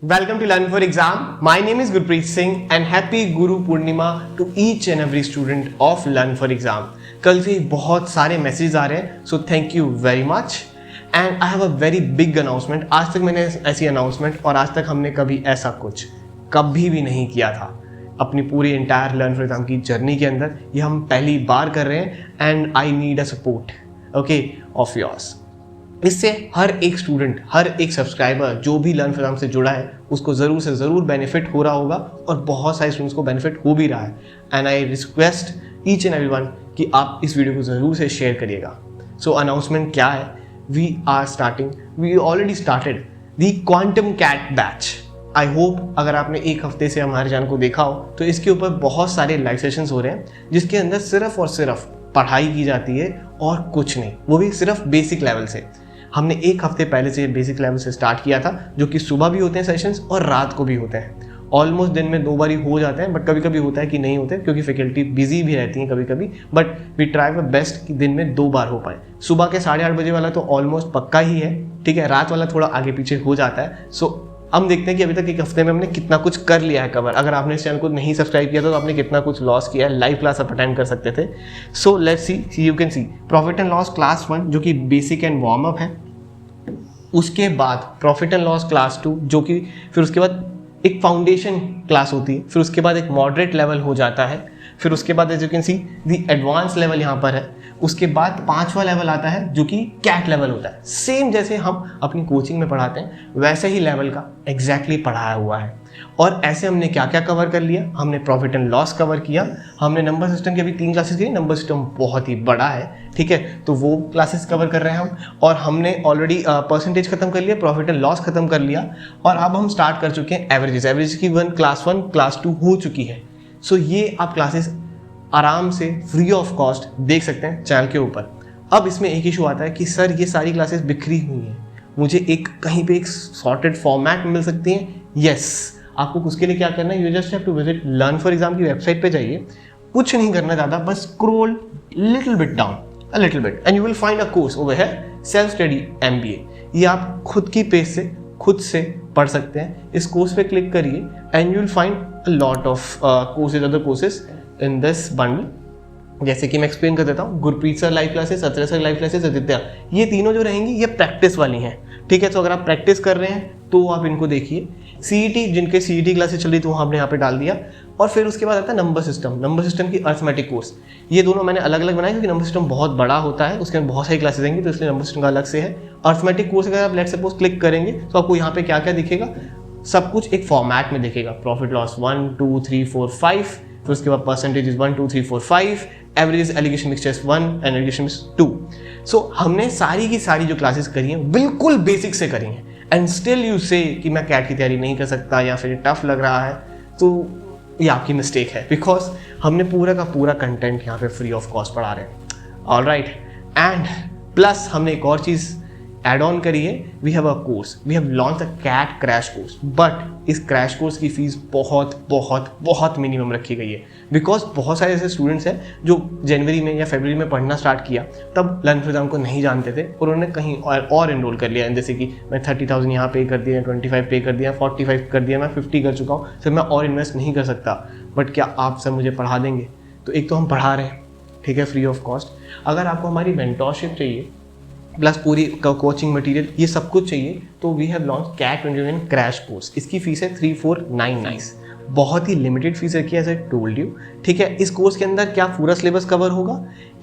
Welcome to Learn for Exam. My name is Gurpreet Singh and happy Guru Purnima to each and every student of Learn for Exam. कल से बहुत सारे message आ रहे हैं, so thank you very much. And I have a very big announcement. आज तक मैंने ऐसी अनाउंसमेंट और आज तक हमने कभी ऐसा कुछ कभी भी नहीं किया था अपनी पूरी इंटायर लर्न फॉर एग्जाम की जर्नी के अंदर. ये हम पहली बार कर रहे हैं and I need a support okay of yours. इससे हर एक स्टूडेंट, हर एक सब्सक्राइबर जो भी लर्न फॉर एग्जाम से जुड़ा है उसको ज़रूर से ज़रूर बेनिफिट हो रहा होगा और बहुत सारे स्टूडेंट्स को बेनिफिट हो भी रहा है. And I request each and everyone कि आप इस वीडियो को ज़रूर से शेयर करिएगा. सो अनाउंसमेंट क्या है? We already started the quantum CAT batch. I hope अगर आपने एक हफ्ते से हमारे चैनल को देखा हो तो इसके ऊपर बहुत सारे लाइव सेशंस हो रहे हैं जिसके अंदर सिर्फ और सिर्फ पढ़ाई की जाती है और कुछ नहीं, वो भी सिर्फ बेसिक लेवल से. हमने एक हफ्ते पहले से बेसिक लेवल से स्टार्ट किया था जो कि सुबह भी होते हैं सेशंस और रात को भी होते हैं. ऑलमोस्ट दिन में 2 बार ही हो जाते हैं, बट कभी कभी होता है कि नहीं होते क्योंकि फैकल्टी बिजी भी रहती हैं कभी कभी. But we try the best कि दिन में 2 बार हो पाए. सुबह के 8:30 बजे वाला तो ऑलमोस्ट पक्का ही है, ठीक है. रात वाला थोड़ा आगे पीछे हो जाता है. सो हम देखते हैं कि अभी तक एक हफ्ते में हमने कितना कुछ कर लिया है कवर. अगर आपने इस चैनल को नहीं सब्सक्राइब किया तो आपने कितना कुछ लॉस किया है. लाइव क्लास आप अटेंड कर सकते थे. So let's see, you can C profit and loss class 1 जो कि बेसिक एंड वार्म अप है. उसके बाद प्रॉफिट एंड लॉस क्लास 2 जो कि फिर उसके बाद एक फाउंडेशन क्लास होती है. फिर उसके बाद एक मॉडरेट लेवल हो जाता है. फिर उसके बाद as you can see the advance level यहाँ पर है. उसके बाद 5वां लेवल आता है जो कि कैट लेवल होता है. सेम जैसे हम अपनी कोचिंग में पढ़ाते हैं वैसे ही लेवल का एग्जैक्टली पढ़ाया हुआ है. और ऐसे हमने क्या क्या कवर कर लिया? हमने प्रॉफिट एंड लॉस कवर किया. हमने नंबर सिस्टम की अभी 3 क्लासेस की. नंबर सिस्टम बहुत ही बड़ा है, ठीक है, तो वो क्लासेस कवर कर रहे हैं हम. और हमने ऑलरेडी परसेंटेज खत्म कर लिया, प्रॉफिट एंड लॉस खत्म कर लिया. और अब हम स्टार्ट कर चुके हैं एवरेज की क्लास 1 क्लास 2 हो चुकी है. सो ये आप क्लासेस आराम से फ्री ऑफ कॉस्ट देख सकते हैं चैनल के ऊपर. अब इसमें एक इशू आता है कि सर ये सारी क्लासेस बिखरी हुई हैं, मुझे एक कहीं पे एक सॉर्टेड फॉर्मेट में मिल सकती हैं. यस, आपको उसके लिए क्या करना है? You just have to visit learn for exam की वेबसाइट पे जाइए. कुछ नहीं करना ज़्यादा, बस scroll little bit down, a little bit, and you will find a course over here, self study MBA. ये आप खुद की पेज से खुद से पढ़ सकते हैं. इस कोर्स पे क्लिक करिए and you will find a lot of courses, other courses in this bundle. जैसे कि मैं एक्सप्लेन कर देता हूँ. गुरप्रीत सर लाइव क्लासेस, सत्रे सर लाइव क्लासेस, आदित्य, ये तीनों जो रहेंगी ये प्रैक्टिस वाली हैं, ठीक है. तो अगर आप प्रैक्टिस कर रहे हैं तो आप इनको देखिए. CET, जिनके CET क्लासेस चल रही तो हमने यहाँ पे डाल दिया. और फिर उसके बाद आता है नंबर सिस्टम की अर्थमेटिक कोर्स. ये दोनों मैंने अलग अलग बनाए क्योंकि नंबर सिस्टम बहुत बड़ा होता है, उसके अंदर बहुत सारी क्लासेस आएंगी तो इसलिए नंबर सिस्टम का अलग से है. अर्थमेटिक कोर्स अगर आप लेट सपोज क्लिक करेंगे तो आपको यहाँ पे क्या क्या दिखेगा? सब कुछ एक फॉर्मेट में दिखेगा. प्रॉफिट लॉस 1 2 3 4 5, फिर उसके बाद percentage 1 2 3 4 5, average, alligation mixtures 1 and alligation 2. So हमने सारी की सारी जो क्लासेस करी हैं बिल्कुल बेसिक से करी हैं. एंड स्टिल यू से कि मैं कैट की तैयारी नहीं कर सकता या फिर टफ लग रहा है, तो ये आपकी मिस्टेक है. बिकॉज हमने पूरा का पूरा कंटेंट यहाँ पे फ्री ऑफ कॉस्ट पढ़ा रहे हैं. All right. एंड प्लस हमने एक और चीज़ एड ऑन करी है. We have a course, we have launch the CAT crash course. But इस क्रैश कोर्स की फीस बहुत बहुत बहुत मिनिमम रखी गई है. बिकॉज बहुत सारे ऐसे स्टूडेंट्स हैं जो जनवरी में या फरवरी में पढ़ना स्टार्ट किया, तब लर्न फॉर एग्जाम को नहीं जानते थे और उन्होंने कहीं और एनरोल कर लिया. जैसे कि मैं 30,000 यहाँ पे कर दिया, 25 पे कर दिया, 45 कर दिया, मैं 50 कर चुका हूँ, सर मैं और इन्वेस्ट नहीं कर सकता. बट क्या आप सर मुझे पढ़ा देंगे? तो एक तो हम पढ़ा रहे हैं, ठीक है, फ्री ऑफ कॉस्ट. अगर आपको हमारी मेंटोरशिप चाहिए प्लस पूरी कोचिंग मटेरियल, ये सब कुछ चाहिए, तो we have launch CAT 21 crash course. इसकी फीस है 3499. बहुत ही लिमिटेड फीस रखी है, एज आई टोल्ड यू, ठीक है. इस कोर्स के अंदर क्या पूरा सिलेबस कवर होगा?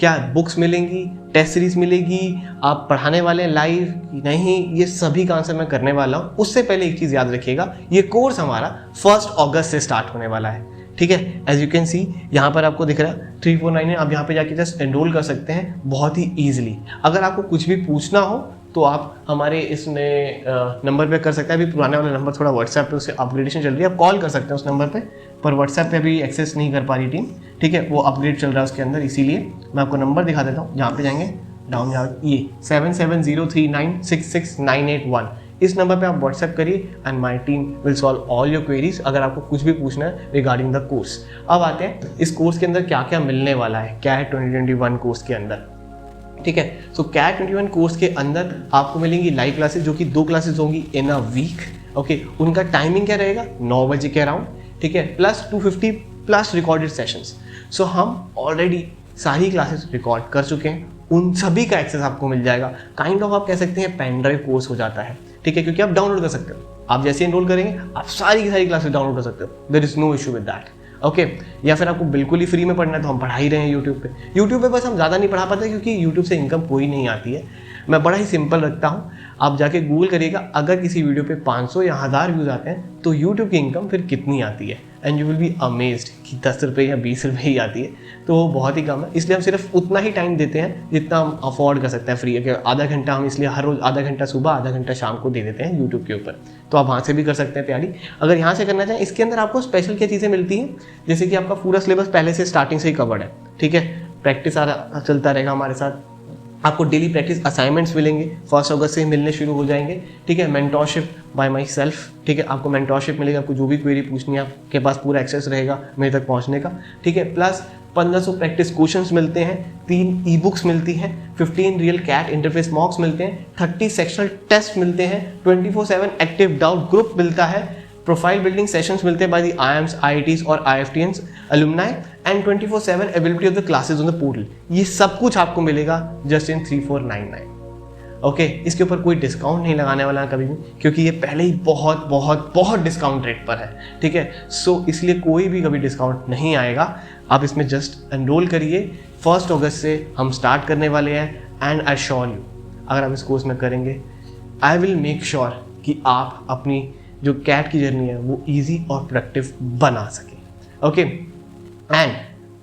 क्या बुक्स मिलेंगी, टेस्ट सीरीज मिलेगी, आप पढ़ाने वाले हैं लाइव नहीं, ये सभी का आंसर मैं करने वाला हूँ. उससे पहले एक चीज़ याद रखिएगा, ये कोर्स हमारा 1 अगस्त से स्टार्ट होने वाला है, ठीक है. एज यू कैन सी यहाँ पर आपको दिख रहा है 349 है. आप यहाँ पे जाके जस्ट एनरोल कर सकते हैं बहुत ही ईजिली. अगर आपको कुछ भी पूछना हो तो आप हमारे इसमें नंबर पे कर सकते हैं. अभी पुराने वाला नंबर थोड़ा व्हाट्सएप पे उससे अपग्रेडेशन चल रही है, आप कॉल कर सकते हैं उस नंबर पे, पर व्हाट्सएप पे अभी एक्सेस नहीं कर पा रही टीम, ठीक है. वो अपग्रेड चल रहा है उसके अंदर, इसीलिए मैं आपको नंबर दिखा देता हूँ. यहाँ पे जाएंगे डाउन, ये 7703966981. इस नंबर पे आप व्हाट्सएप करिए and my team will solve all your queries अगर आपको कुछ भी पूछना है रिगार्डिंग द कोर्स. अब आते हैं इस कोर्स के अंदर क्या क्या मिलने वाला है, क्या है 2021 कोर्स के अंदर. ठीक है। सो कैट 21 कोर्स के अंदर आपको मिलेंगी लाइव क्लासेस जो कि 2 क्लासेस होंगी इन अ वीक। ओके उनका टाइमिंग क्या रहेगा 9 बजे के अराउंड, ठीक है, प्लस 250 प्लस रिकॉर्डेड सेशंस। सो हम ऑलरेडी सारी क्लासेस रिकॉर्ड कर चुके हैं, उन सभी का एक्सेस आपको मिल जाएगा। काइंड ऑफ आप कह सकते हैं पेन ड्राइव कोर्स हो जाता है, ठीक है, क्योंकि आप डाउनलोड कर सकते हो। आप जैसे एनरोल करेंगे आप सारी की सारी क्लासेस डाउनलोड कर सकते हो, there is no issue with that. Okay या फिर आपको बिल्कुल ही फ्री में पढ़ना है तो हम पढ़ा ही रहे हैं यूट्यूब पे। यूट्यूब पे बस हम ज़्यादा नहीं पढ़ा पाते क्योंकि यूट्यूब से इनकम कोई नहीं आती है। मैं बड़ा ही सिंपल रखता हूँ, आप जाके गूगल करिएगा, अगर किसी वीडियो पे 500 या 1000 व्यूज़ आते हैं तो यूट्यूब की इनकम फिर कितनी आती है, and you will be amazed कि 10 रुपये या 20 रुपये ही आती है। तो वो बहुत ही कम है, इसलिए हम सिर्फ उतना ही टाइम देते हैं जितना हम अफोर्ड कर सकते हैं फ्री है। आधा घंटा हम इसलिए हर रोज़ आधा घंटा सुबह आधा घंटा शाम को दे देते हैं यूट्यूब के ऊपर। तो आप वहाँ से भी कर सकते हैं तैयारी अगर यहाँ से करना चाहें। इसके अंदर आपको स्पेशल क्या चीज़ें मिलती हैं, जैसे कि आपका पूरा सिलेबस पहले से स्टार्टिंग से ही कवर्ड है, ठीक है, प्रैक्टिस सारा चलता रहेगा हमारे साथ। आपको डेली प्रैक्टिस असाइनमेंट्स मिलेंगे, 1 अगस्त से मिलने शुरू हो जाएंगे, ठीक है। मेंटोरशिप बाय माई सेल्फ, ठीक है, आपको मेंटोरशिप मिलेगा, आपको जो भी क्वेरी पूछनी है आपके पास पूरा एक्सेस रहेगा मेरे तक पहुंचने का, ठीक है। प्लस 1500 प्रैक्टिस क्वेश्चंस मिलते हैं, 3 ई बुक्स मिलती हैं, 15 रियल कैट इंटरफेस मॉक्स मिलते हैं, 30 सेक्शनल टेस्ट मिलते हैं, 24/7 एक्टिव डाउट ग्रुप मिलता है, प्रोफाइल बिल्डिंग सेशंस मिलते हैं बाय द IIMs, IITs और IFTNs alumni and 24/7 availability of the classes on the portal. ये सब कुछ आपको मिलेगा जस्ट इन 3499। ओके इसके ऊपर कोई डिस्काउंट नहीं लगाने वाला है कभी भी, क्योंकि ये पहले ही बहुत बहुत बहुत डिस्काउंट रेट पर है, ठीक है। सो इसलिए कोई भी कभी डिस्काउंट नहीं आएगा, आप इसमें जस्ट एनरोल करिए। 1 अगस्त से हम स्टार्ट करने वाले हैं, एंड आई श्योर यू अगर आप इस कोर्स में करेंगे आई विल मेक श्योर कि आप अपनी जो कैट की जर्नी है वो ईजी और प्रोडक्टिव बना सकें। Okay and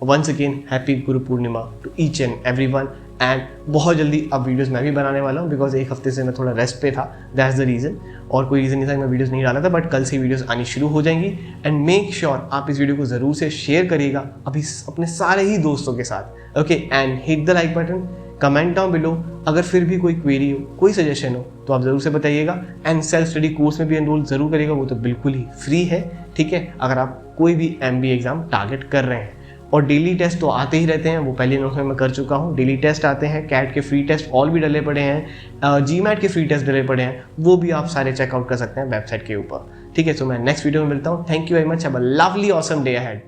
once again happy Guru Purnima to each and everyone. And बहुत जल्दी अब वीडियोस मैं भी बनाने वाला हूँ, बिकॉज एक हफ्ते से मैं थोड़ा रेस्ट पे था, दैट्स द रीज़न। और कोई रीज़न नहीं था मैं वीडियोस नहीं डाला था, बट कल से वीडियोस आनी शुरू हो जाएंगी। एंड मेक श्योर आप इस वीडियो को ज़रूर से शेयर करिएगा अभी अपने सारे ही दोस्तों के साथ। Okay and hit the like button, comment down below, अगर फिर भी कोई क्वेरी हो कोई सजेशन हो तो आप ज़रूर से बताइएगा। एंड सेल्फ स्टडी कोर्स में भी एनरोल ज़रूर करिएगा, वो तो बिल्कुल ही फ्री है, ठीक है, अगर आप कोई भी MBA एग्ज़ाम टारगेट कर रहे हैं। और डेली टेस्ट तो आते ही रहते हैं, वो पहले अनाउंसमेंट में कर चुका हूँ, डेली टेस्ट आते हैं, कैट के फ्री टेस्ट ऑल भी डले पड़े हैं, GMAT के फ्री टेस्ट डले पड़े हैं, वो भी आप सारे चेकआउट कर सकते हैं वेबसाइट के ऊपर, ठीक है। सो मैं नेक्स्ट वीडियो में मिलता हूँ। Thank you very much, have a lovely awesome day ahead.